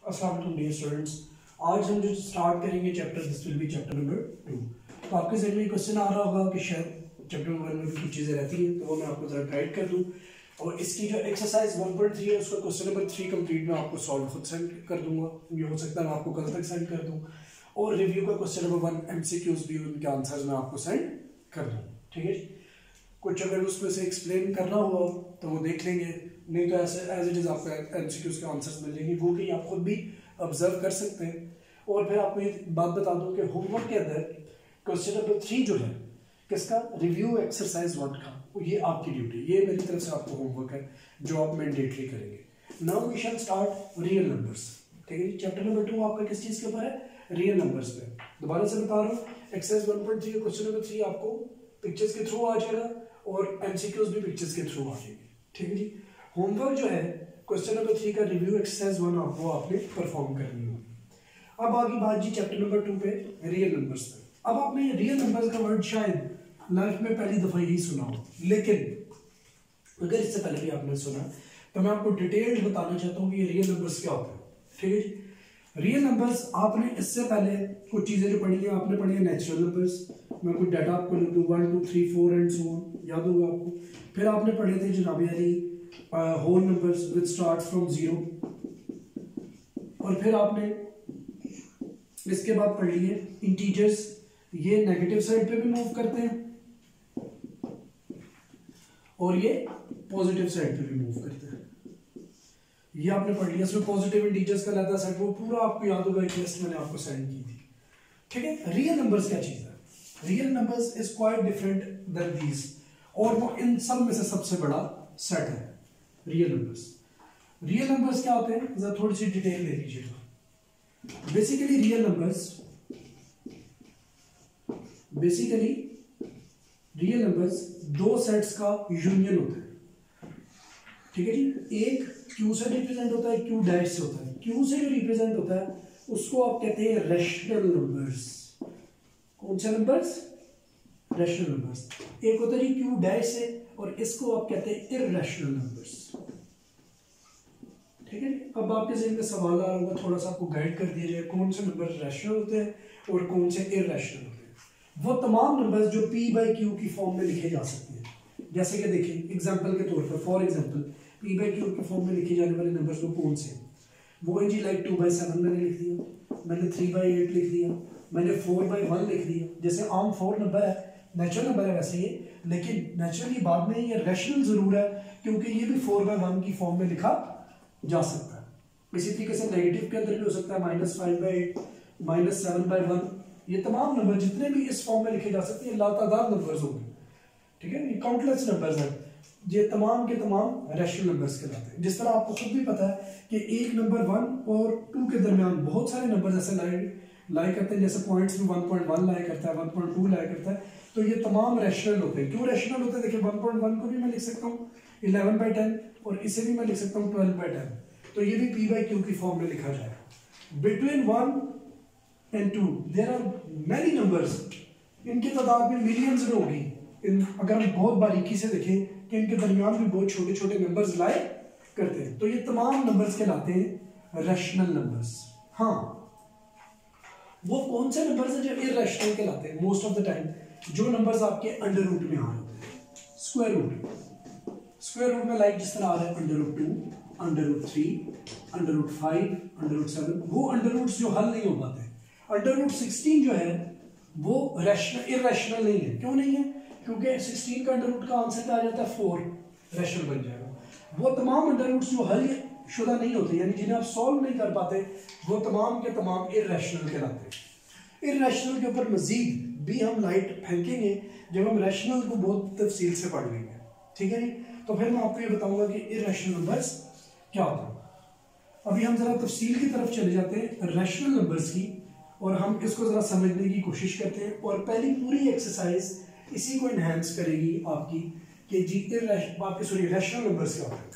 अस्सलाम वालेकुम dear students. आज हम जो स्टार्ट करेंगे chapter, this will be chapter number 2। तो आपके जहन में क्वेश्चन आ रहा होगा कि शायद चैप्टर नंबर 1 में भी कुछ चीज़ें रहती हैं, तो वो मैं आपको ज़रा गाइड कर दूँ। और इसकी जो एक्सरसाइज 1.3 है उसका क्वेश्चन नंबर 3 कंप्लीट मैं आपको सॉल्व खुद सेंड कर दूंगा। ये हो सकता है मैं आपको कल तक सेंड कर दूँ, और रिव्यू का क्वेश्चन नंबर 1 MCQs भी उनके आंसर्स मैं आपको सेंड कर दूँ। ठीक है जी, कुछ अगर उसमें से एक्सप्लेन करना हो तो वो देख लेंगे, नहीं तो ऐसे एज इट इज़ आपको MCQs के आंसर्स मिल जाएंगे, वो कि आप खुद भी ऑब्जर्व कर सकते हैं। और फिर आपको ये बात बता दूं कि होमवर्क के अंदर क्वेश्चन नंबर 3 जो है किसका, रिव्यू एक्सरसाइज 1 का, ये आपकी ड्यूटी, ये मेरी तरफ से आपको होमवर्क है जो आप मैंडेटरी करेंगे। Now we shall start real numbers. ठीक है जी, चैप्टर नंबर 2 आपका किस चीज़ के ऊपर है, रियल नंबर्स पे। दोबारा से बता रहा हूँ, एक्सरसाइज 1.3 का क्वेश्चन नंबर 3 आपको पिक्चर्स के थ्रू आ जाएगा और MCQs भी पिक्चर्स के थ्रू आ जाएंगे। ठीक है जी, होमवर्क जो है क्वेश्चन नंबर 3 का रिव्यू एक्सरसाइज 1 आपको आपने परफॉर्म करनी होगी। अब आगे बात जी चैप्टर नंबर 2 पे, रियल नंबर्स पे। अब आपने रियल नंबर्स का वर्ड शायद लाइफ में पहली दफा ही सुना हो, लेकिन अगर इससे पहले भी आपने सुना तो मैं आपको डिटेल्ड बताना चाहता हूँ कि ये रियल नंबर्स क्या होते हैं। ठीक है जी, रियल नंबर्स आपने इससे पहले कुछ चीजें जो पढ़ी है, आपने पढ़ी है नेचुरल नंबर्स। मैं कुछ डाटा आपको लिख दूँ, 1 2 3 4 एंड सो ऑन, याद होगा आपको। फिर आपने पढ़े थे जनाब यानी whole numbers which start from 0, और फिर आपने इसके बाद पढ़ लिए इंटीजर्स, ये नेगेटिव साइड पे भी मूव करते हैं और ये पॉजिटिव साइड पे भी मूव करते हैं। ये आपने पढ़ लिया, इसमें पॉजिटिव इंटीजर्स का रहता है सेट, वो पूरा आपको याद होगा, एक लिस्ट मैंने आपको सेंड की थी। ठीक है, रियल नंबर्स क्या चीज है, real numbers is quite different than these, और वो इन सब में से सबसे बड़ा सेट है रियल नंबर्स। रियल नंबर्स क्या होते हैं, जरा थोड़ी सी डिटेल ले लीजिएगा। बेसिकली रियल नंबर्स दो सेट्स का यूनियन होता है। ठीक है जी, एक क्यू से रिप्रेजेंट होता है, क्यू डैश से होता है। क्यू से जो रिप्रेजेंट होता है उसको आप कहते हैं रैशनल नंबर्स। कौन से नंबर्स, रैशनल नंबर्स। एक होता है क्यू डैश से, और इसको आप कहते हैं इररेशनल नंबर्स। ठीक है, अब आपके ज़हन में सवाल आ रहा होगा, थोड़ा सा आपको गाइड कर दिया जाए कौन से नंबर रैशनल होते हैं और कौन से इररेशनल होते हैं। वो तमाम नंबर्स जो P/Q की फॉर्म में लिखे जा सकते हैं, जैसे कि देखिए एग्जांपल के तौर पर, फॉर एग्जांपल P/Q की फॉर्म में लिखे जाने वाले नंबर्स वो कौन से हैं, वो है जी लाइक 2/7 मैंने लिख दिया, मैंने 3/8 लिख दिया, मैंने 4/1 लिख दिया। जैसे आम 4 नंबर है, नेचुरल नंबर है वैसे ये, लेकिन नेचुरली बाद में ये रैशनल जरूर है क्योंकि ये भी 4/1 की फॉर्म में लिखा जा सकता है। इसी तरीके से नेगेटिव के अंदर भी हो सकता है, -5/8, -7/1। ये तमाम नंबर जितने भी इस फॉर्म में लिखे जा सकते हैं, लातादार नंबर्स होंगे। ठीक है, ये काउंटलेस नंबर्स हैं, ये तमाम के तमाम रैशनल नंबर्स कहलाते हैं। जिस तरह आपको खुद भी पता है कि एक नंबर 1 और 2 के दरमियान बहुत सारे नंबर ऐसे लाई करते हैं, जैसे पॉइंट्स में 1.1 लाई करता है, 1.2 लाई करता है, तो ये तमाम रैशनल होते हैं। क्यों रैशनल होते हैं, देखिए 1.1 को भी मैं लिख सकता हूँ 11/10, और इसे भी मैं लिख सकता हूँ 12/10, तो ये भी P/Q की फॉर्म में लिखा जाएगा। Between 1 and 2 there are many numbers, इनकी तादाद में मिलियंस में होगी। अगर हम बहुत बारीकी से देखें कि इनके दरमियान भी बहुत छोटे छोटे नंबर्स लाए करते हैं, तो ये तमाम नंबर्स कहलाते हैं रैशनल नंबर्स। हाँ, वो कौन से नंबर्स हैं जो इररेशनल कहलाते हैं, मोस्ट ऑफ द टाइम जो नंबर्स आपके अंडर रूट में आ रहे होते हैं, स्क्वायर रूट में लाइक जिस तरह आ रहा है √2, √3, √5, √7, वो अंडर रूट्स जो हल नहीं हो पाते। √16 जो है वो इररेशनल नहीं है। क्यों नहीं है, क्योंकि 16 का अंडर रूट का आंसर क्या आ जाता है 4, रैशनल बन जाएगा। वो तमाम अंडर रूट्स जो हल शुदा नहीं होते, यानी जिन्हें आप सॉल्व नहीं कर पाते, वो तमाम के तमाम इररेशनल कहलाते हैं। इररेशनल के ऊपर मजीद भी हम लाइट फेंकेंगे जब हम रैशनल को बहुत तफसील से पढ़ लेंगे। ठीक है जी, तो फिर मैं आपको ये बताऊंगा कि इररेशनल नंबर्स क्या होते हैं। अभी हम जरा तफसील की तरफ चले जाते हैं रैशनल नंबर्स की, और हम इसको जरा समझने की कोशिश करते हैं। और पहली पूरी एक्सरसाइज इसी को एनहांस करेगी आपकी कि जी रैशनल नंबर्स क्या होते हैं।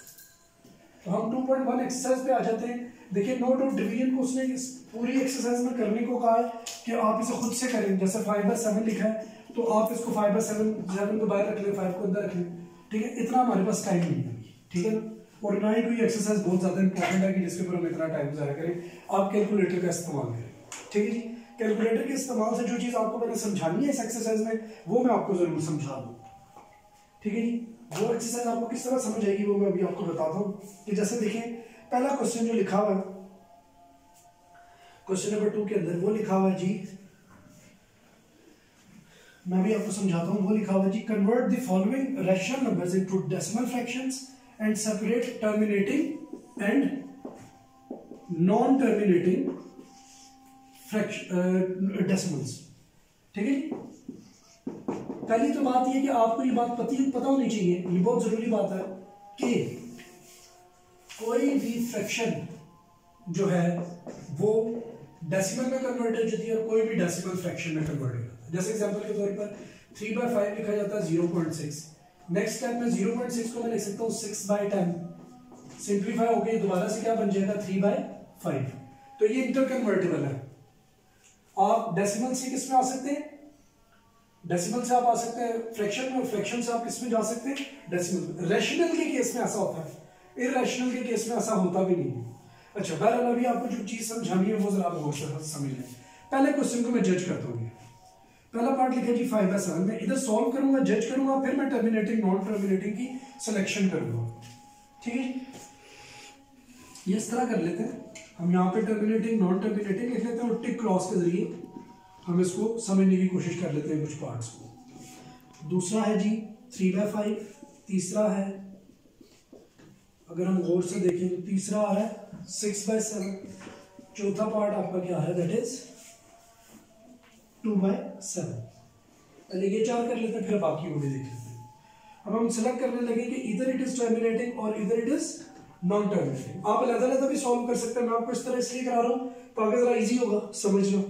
तो हम 2.1 एक्सरसाइज पे आ जाते हैं। देखिए नो डाउट डिवीजन को उसने इस पूरी एक्सरसाइज में करने को कहा है कि आप इसे खुद से करें। जैसे 5/7 लिखा है तो आप इसको 5/7 को बाहर रख लें, 5 को अंदर रख लें। ठीक है, इतना हमारे पास टाइम नहीं है। ठीक है ना, और ना ही कोई एक्सरसाइज बहुत ज्यादा इंपॉर्टेंट है कि जिसके ऊपर हम इतना टाइम ज़ाया करें। आप कैलकुलेटर का इस्तेमाल करें, ठीक है जी। कैलकुलेटर के इस्तेमाल से जो चीज़ आपको मैंने समझानी है इस एक्सरसाइज में वो मैं आपको जरूर समझा दूँ, ठीक है जी। वो एक्सरसाइज आपको किस तरह समझ आएगी वो मैं अभी आपको बताता हूँ। कि जैसे देखें पहला क्वेश्चन जो लिखा हुआ है क्वेश्चन नंबर 2 के अंदर वो लिखा हुआ है जी, मैं भी आपको समझाता हूँ। वो लिखा हुआ है जी, convert the following rational numbers into decimal fractions and separate terminating and non terminating decimals, ठीक है जी। पहली तो बात यह कि आपको ये बात पता होनी चाहिए, ये बहुत जरूरी बात है कि कोई भी फ्रैक्शन जो है वो डेसिमल में कन्वर्ट हो जाती है और कोई भी डेसिमल फ्रैक्शन में कन्वर्ट हो जाता है। जैसे एग्जांपल के तौर पर 3/5 लिखा जाता है 0.6। नेक्स्ट स्टेप में 0.6 को मैं लिख सकता हूँ 6/10, सिंप्लीफाई होकर दोबारा से क्या बन जाएगा 3/5। तो ये इंटर कन्वर्टेबल है। आप डेसिमल से किस में आ सकते हैं, डेसिमल से आप आ सकते हैं फ्रैक्शन में, फ्रैक्शन से आप किस में जा सकते हैं डेसिमल। रैशनल के केस में ऐसा होता है, इररेशनल के केस में ऐसा होता भी नहीं है। अच्छा बहरहाल अभी आपको जो चीज समझानी है वो जरा आप गौर से समझ लें। पहले क्वेश्चन को मैं जज करता हूँ। पहला पार्ट लिखा जी 5/7, मैं इधर सॉल्व करूंगा, जज करूंगा, फिर मैं टर्मिनेटिंग नॉन टर्मिनेटिंग की सिलेक्शन करूंगा, ठीक है। ये इस तरह कर लेते हैं हम, यहाँ पे टर्मिनेटिंग नॉन टर्मिनेटिंग लिख लेते हैं और टिक क्रॉस के जरिए हम इसको समझने की कोशिश कर लेते हैं कुछ पार्ट्स को। दूसरा है जी 3/5, तीसरा है अगर हम गौर से देखें तो तीसरा आ रहा है 6/7, चौथा पार्ट आपका क्या है दैट इज 2/7। पहले ये 4 कर लेते हैं फिर बाकी वो भी देख लेते हैं। अब हम सिलेक्ट करने लगे कि इधर इट इज टर्मिनेटिंग और इधर इट इज नॉन टर्मिनेटिंग। आप अलग-अलग भी सॉल्व कर सकते हैं, मैं आपको इस तरह इसलिए करा रहा हूँ ताकि जरा इजी होगा समझना।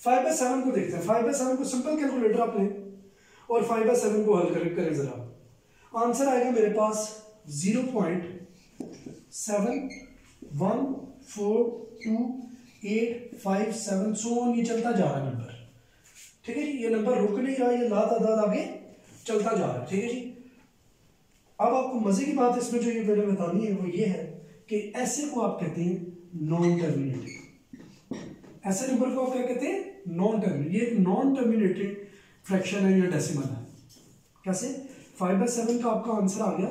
5/7 को देखते हैं। 5/7 को सिंपल कैलकुलेटर आप लें और 5/7 को हल करें जरा। आंसर आएगा मेरे पास 0.714285 सो ये चलता जा रहा है नंबर, ठीक है जी। ये नंबर रुक नहीं रहा, ये लातादाद आगे चलता जा रहा है, ठीक है जी। अब आपको मजे की बात इसमें जो ये मैंने बतानी है वो ये है कि ऐसे को आप कहते हैं नॉन टर्मिनेटिंग। ऐसे नंबर को आप क्या कहते हैं नॉन टर्मिनेटिंग। ये एक नॉन टर्मिनेटेड फ्रैक्शन है या डेसिमल है। कैसे 5/7 का आपका आंसर आ गया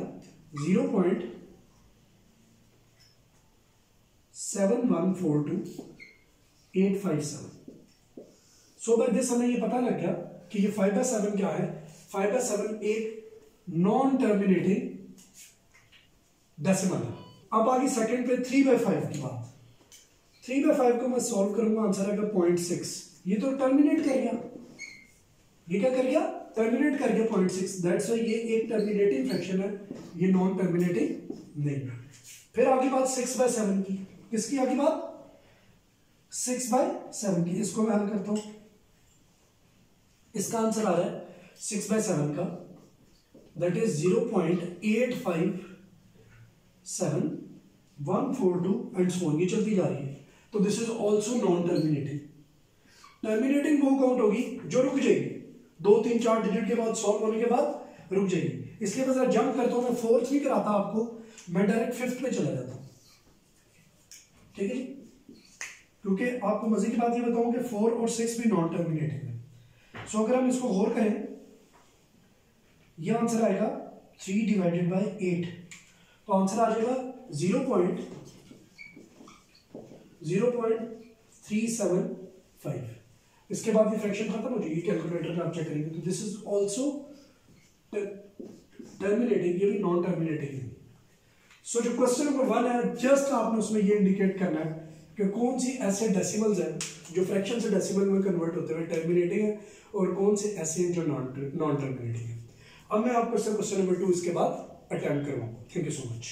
0.7142857। सो बाय दिस हमें ये पता लग गया कि ये 5/7 क्या है। 5/7 एक नॉन टर्मिनेटिंग डेसिमल है। अब आ गई सेकंड पे 3/5 की बात। 3/5 को मैं सॉल्व करूंगा, आंसर आएगा 0.6। ये तो टर्मिनेट कर गया, ये क्या कर गया टर्मिनेट कर गया 0.6। दैट्स व्हाई ये एक टर्मिनेटिंग फ्रैक्शन है, ये नॉन टर्मिनेटिंग नहीं। फिर आगे बात 6/7 की। किसकी आगे बात 6/7 की। इसको मैं हल करता हूं। इसका आंसर आ रहा है 6/7 का that is 0.857142 and so on, ये चलती जा रही है। तो this is also non terminating. Terminating वो काउंट होगी जो रुक जाएगी 2 3 4 डिजिट के बाद सॉल्व होने के बाद रुक जाएगी। इसलिए मैं जरा जंप करता हूं, मैं 4th नहीं कराता आपको, मैं डायरेक्ट 5th पे चला जाता हूं, ठीक है जी। क्योंकि आपको मजे की बात ये बताऊं कि 4 और 6 भी नॉन टर्मिनेटिंग है। सो अगर हम इसको गौर करें ये आंसर आएगा 3/8। तो आंसर आ जाएगा 0.0375। इसके बाद ये फ्रैक्शन खत्म हो जाएगी, कैलकुलेटर में आप चेक करेंगे तो दिस इज ऑल्सो टर्मिनेटिंग, ये भी नॉन टर्मिनेटिंग है। सो जो क्वेश्चन नंबर 1 है जस्ट आपने उसमें ये इंडिकेट करना है कि कौन सी ऐसे डेसिमल्स हैं जो फ्रैक्शन से डेसिमल में कन्वर्ट होते हुए टर्मिनेटिंग है और कौन से ऐसे हैं जो नॉन टर्मिनेटिंग है। अब मैं आपको क्वेश्चन नंबर 2 इसके बाद अटेम्प्ट करूंगा। Thank you so much.